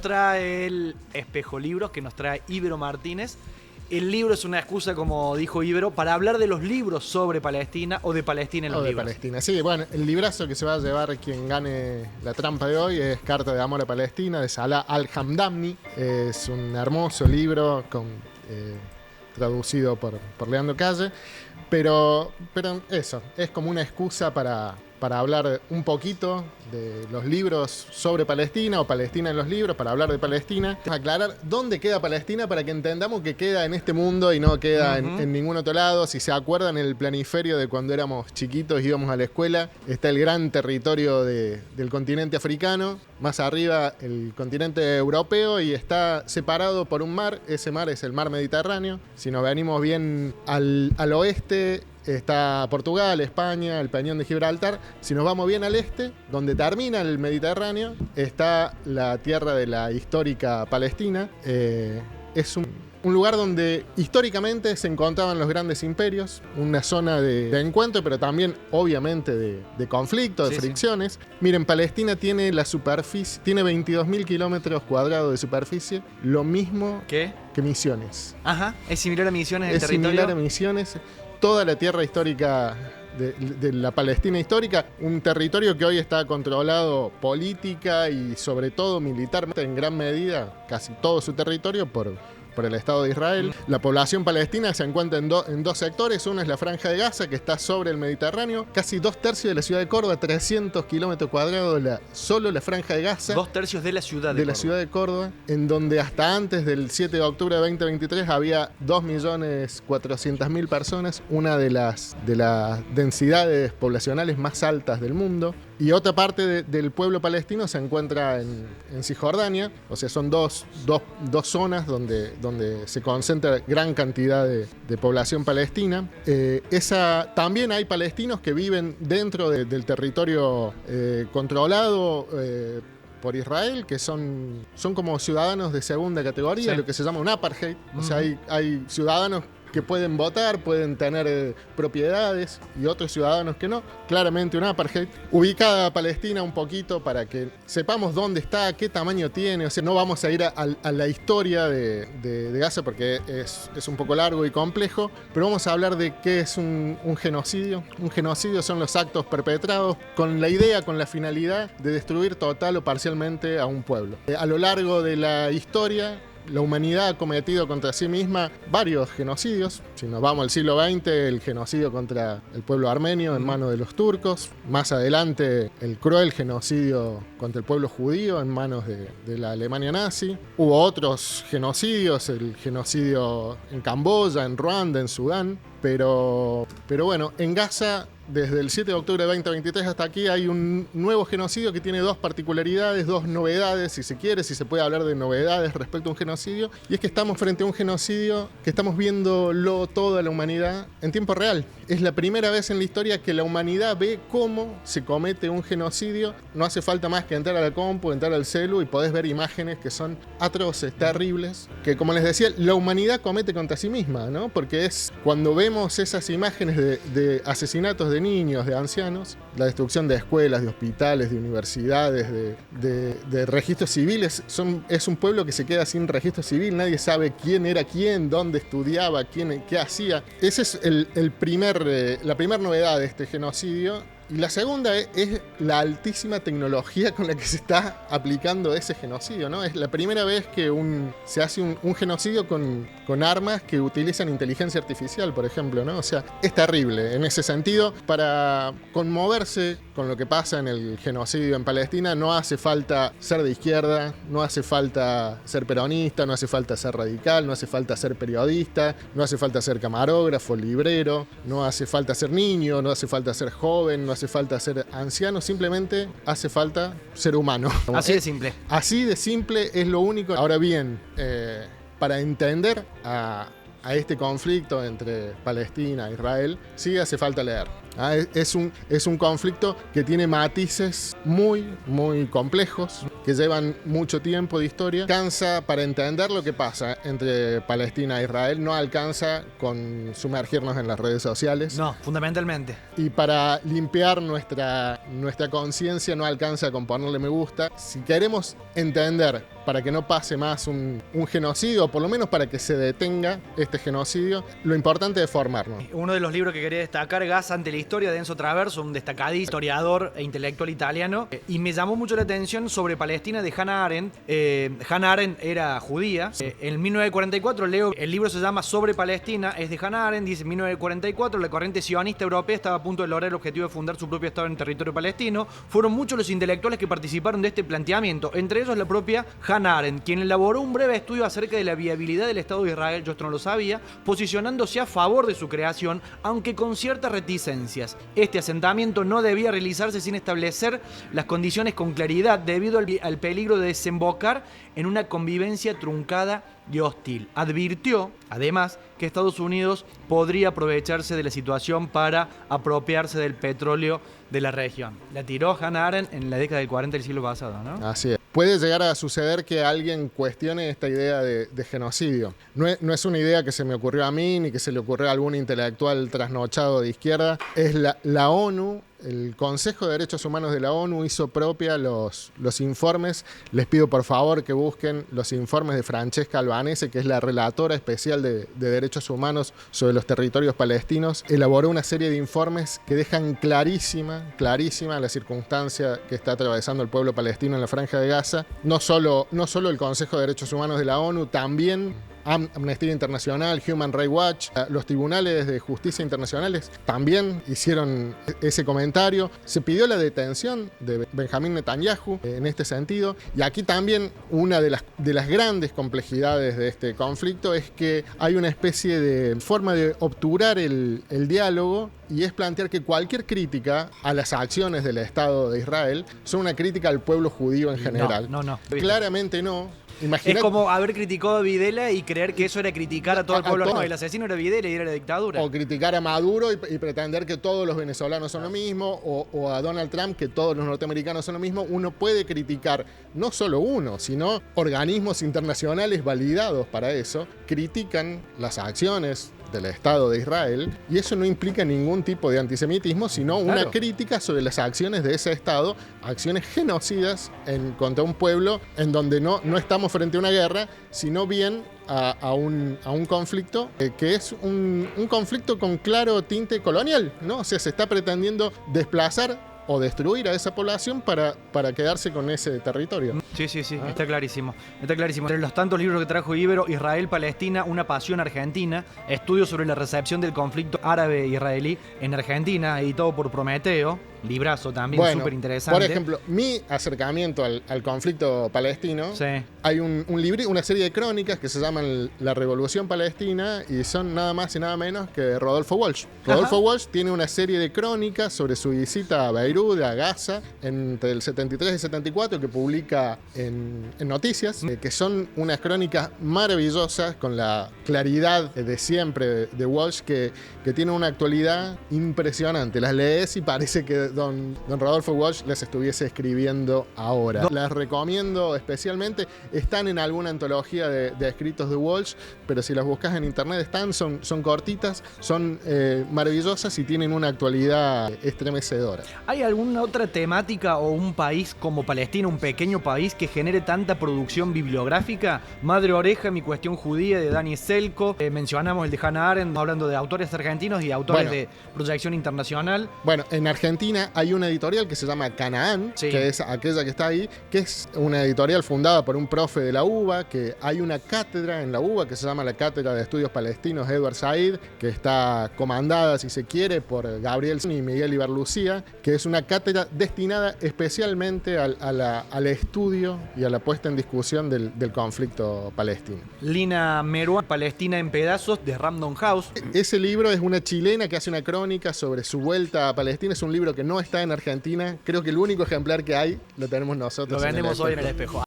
trae el Espejo Libros, que nos trae Ibero Martínez. El libro es una excusa, como dijo Ibero, para hablar de los libros sobre Palestina o de Palestina en los libros. De Palestina, sí. Bueno, el librazo que se va a llevar quien gane la trampa de hoy es Carta de Amor a Palestina, de Salah Al-Hamdani. Es un hermoso libro traducido por Leandro Calle. Pero eso, es como una excusa para hablar un poquito de los libros sobre Palestina o Palestina en los libros, para hablar de Palestina, aclarar dónde queda Palestina para que entendamos que queda en este mundo y no queda en ningún otro lado. Si se acuerdan, en el planiferio de cuando éramos chiquitos, íbamos a la escuela, está el gran territorio del continente africano, más arriba el continente europeo, y está separado por un mar. Ese mar es el mar Mediterráneo. Si nos venimos bien al oeste, está Portugal, España, el Peñón de Gibraltar. Si nos vamos bien al este, donde termina el Mediterráneo, está la tierra de la histórica Palestina. Es un lugar donde históricamente se encontraban los grandes imperios, una zona de encuentro, pero también obviamente de conflicto, de fricciones. Sí. Miren, Palestina tiene la superficie, tiene 22.000 kilómetros cuadrados de superficie, lo mismo que Misiones. Ajá, es similar a Misiones el territorio. Es similar a Misiones. Toda la tierra histórica de la Palestina histórica, un territorio que hoy está controlado política y sobre todo militarmente en gran medida, casi todo su territorio, por el Estado de Israel. La población palestina se encuentra en dos sectores. Uno es la Franja de Gaza, que está sobre el Mediterráneo, casi 2/3 de la ciudad de Córdoba, 300 kilómetros cuadrados solo la Franja de Gaza. 2/3 de la ciudad de Córdoba. La ciudad de Córdoba, en donde hasta antes del 7 de octubre de 2023 había 2.400.000 personas, una de las densidades poblacionales más altas del mundo. Y otra parte del pueblo palestino se encuentra en Cisjordania, o sea, son dos zonas donde se concentra gran cantidad de población palestina. También hay palestinos que viven dentro del territorio controlado por Israel, que son como ciudadanos de segunda categoría, lo que se llama un apartheid. O sea, hay ciudadanos que pueden votar, pueden tener propiedades, y otros ciudadanos que no. Claramente un apartheid. Ubicada Palestina un poquito para que sepamos dónde está, qué tamaño tiene. O sea, no vamos a ir a la historia de Gaza porque es un poco largo y complejo, pero vamos a hablar de qué es un genocidio. Un genocidio son los actos perpetrados con la finalidad de destruir total o parcialmente a un pueblo. A lo largo de la historia, la humanidad ha cometido contra sí misma varios genocidios. Si nos vamos al siglo XX, el genocidio contra el pueblo armenio en manos de los turcos. Más adelante, el cruel genocidio contra el pueblo judío en manos de la Alemania nazi. Hubo otros genocidios, el genocidio en Camboya, en Ruanda, en Sudán. Pero bueno, en Gaza, desde el 7 de octubre de 2023 hasta aquí, hay un nuevo genocidio que tiene dos particularidades, dos novedades, si se quiere, si se puede hablar de novedades respecto a un genocidio. Y es que estamos frente a un genocidio que estamos viéndolo toda la humanidad en tiempo real. Es la primera vez en la historia que la humanidad ve cómo se comete un genocidio. No hace falta más que entrar a la compu, entrar al celu, y podés ver imágenes que son atroces, terribles, que, como les decía, la humanidad comete contra sí misma, ¿no? Porque es cuando vemos esas imágenes de asesinatos de niños, de ancianos, la destrucción de escuelas, de hospitales, de universidades, de registros civiles. Es un pueblo que se queda sin registro civil. Nadie sabe quién era quién, dónde estudiaba, qué hacía. Esa es la primera novedad de este genocidio. Y la segunda es la altísima tecnología con la que se está aplicando ese genocidio, ¿no? Es la primera vez que se hace un genocidio con armas que utilizan inteligencia artificial, por ejemplo, ¿no? O sea, es terrible en ese sentido. Para conmoverse con lo que pasa en el genocidio en Palestina, no hace falta ser de izquierda, no hace falta ser peronista, no hace falta ser radical, no hace falta ser periodista, no hace falta ser camarógrafo, librero, no hace falta ser niño, no hace falta ser joven, no hace falta ser anciano, simplemente hace falta ser humano. Así de simple. Así de simple es lo único. Ahora bien, para entender a este conflicto entre Palestina e Israel, sí hace falta leer. Es un conflicto que tiene matices muy, muy complejos, que llevan mucho tiempo de historia. Alcanza, para entender lo que pasa entre Palestina e Israel, no alcanza con sumergirnos en las redes sociales. No, fundamentalmente. Y para limpiar nuestra conciencia no alcanza con ponerle me gusta. Si queremos entender, para que no pase más un genocidio, o por lo menos para que se detenga este genocidio, lo importante es formarnos. Uno de los libros que quería destacar, Gas ante la historia, de Enzo Traverso, un destacadísimo historiador e intelectual italiano, y me llamó mucho la atención sobre Palestina de Hannah Arendt. Hannah Arendt era judía. En 1944 leo, el libro se llama Sobre Palestina, es de Hannah Arendt, dice: en 1944 la corriente sionista europea estaba a punto de lograr el objetivo de fundar su propio Estado en territorio palestino. Fueron muchos los intelectuales que participaron de este planteamiento, entre ellos la propia Hannah Arendt, quien elaboró un breve estudio acerca de la viabilidad del Estado de Israel, yo esto no lo sabía, posicionándose a favor de su creación, aunque con ciertas reticencias. Este asentamiento no debía realizarse sin establecer las condiciones con claridad, debido al peligro de desembocar en una convivencia truncada y hostil. Advirtió, además, que Estados Unidos podría aprovecharse de la situación para apropiarse del petróleo de la región. La tiró Hannah Arendt en la década del 40 del siglo pasado, ¿no? Así es. Puede llegar a suceder que alguien cuestione esta idea de genocidio. No es una idea que se me ocurrió a mí, ni que se le ocurrió a algún intelectual trasnochado de izquierda. Es la ONU. El Consejo de Derechos Humanos de la ONU hizo propia los informes. Les pido por favor que busquen los informes de Francesca Albanese, que es la relatora especial de derechos humanos sobre los territorios palestinos. Elaboró una serie de informes que dejan clarísima la circunstancia que está atravesando el pueblo palestino en la Franja de Gaza. No solo el Consejo de Derechos Humanos de la ONU, también Amnistía Internacional, Human Rights Watch, los tribunales de justicia internacionales también hicieron ese comentario. Se pidió la detención de Benjamín Netanyahu en este sentido. Y aquí también una de las grandes complejidades de este conflicto es que hay una especie de forma de obturar el diálogo, y es plantear que cualquier crítica a las acciones del Estado de Israel son una crítica al pueblo judío en general. No. Claramente no. Es como haber criticado a Videla y creer que eso era criticar a todo el pueblo argentino. El asesino era Videla y era la dictadura. O criticar a Maduro y pretender que todos los venezolanos son lo mismo, o a Donald Trump que todos los norteamericanos son lo mismo. Uno puede criticar, no solo uno, sino organismos internacionales validados para eso, critican las acciones del Estado de Israel, y eso no implica ningún tipo de antisemitismo, sino una crítica sobre las acciones de ese Estado, acciones genocidas contra un pueblo en donde no estamos frente a una guerra, sino bien a un conflicto que es un conflicto con claro tinte colonial, ¿no? O sea, se está pretendiendo desplazar o destruir a esa población para quedarse con ese territorio. Sí, está clarísimo. Entre los tantos libros que trajo Ibero, Israel, Palestina, una pasión argentina, estudios sobre la recepción del conflicto árabe-israelí en Argentina, editado por Prometeo, librazo también, súper interesante. Por ejemplo, mi acercamiento al conflicto palestino, hay un libro, una serie de crónicas que se llaman La Revolución Palestina, y son nada más y nada menos que Rodolfo Walsh. Rodolfo Walsh tiene una serie de crónicas sobre su visita a Beirut, a Gaza, entre el 73 y 74, que publica en Noticias, que son unas crónicas maravillosas, con la claridad de siempre de Walsh, que tiene una actualidad impresionante. Las lees y parece que don Rodolfo Walsh las estuviese escribiendo ahora. Las recomiendo especialmente. Están en alguna antología de escritos de Walsh, pero si las buscas en internet son cortitas, son maravillosas y tienen una actualidad estremecedora. ¿Hay alguna otra temática o un país como Palestina, un pequeño país, que genere tanta producción bibliográfica? Madre Oreja, Mi Cuestión Judía, de Dani Selko. Mencionamos el de Hannah Arendt, hablando de autores argentinos y autores de proyección internacional. Bueno, en Argentina hay una editorial que se llama Canaán, que es aquella que está ahí, que es una editorial fundada por un profe de la UBA, que hay una cátedra en la UBA que se llama la Cátedra de Estudios Palestinos Edward Said, que está comandada, si se quiere, por Gabriel y Miguel Ibarlucía, que es una cátedra destinada especialmente al estudio y a la puesta en discusión del conflicto palestino. Lina Meruán, Palestina en pedazos, de Random House. Ese libro es una chilena que hace una crónica sobre su vuelta a Palestina. Es un libro que no está en Argentina. Creo que el único ejemplar que hay lo tenemos nosotros. Lo vendemos hoy en el Espejo.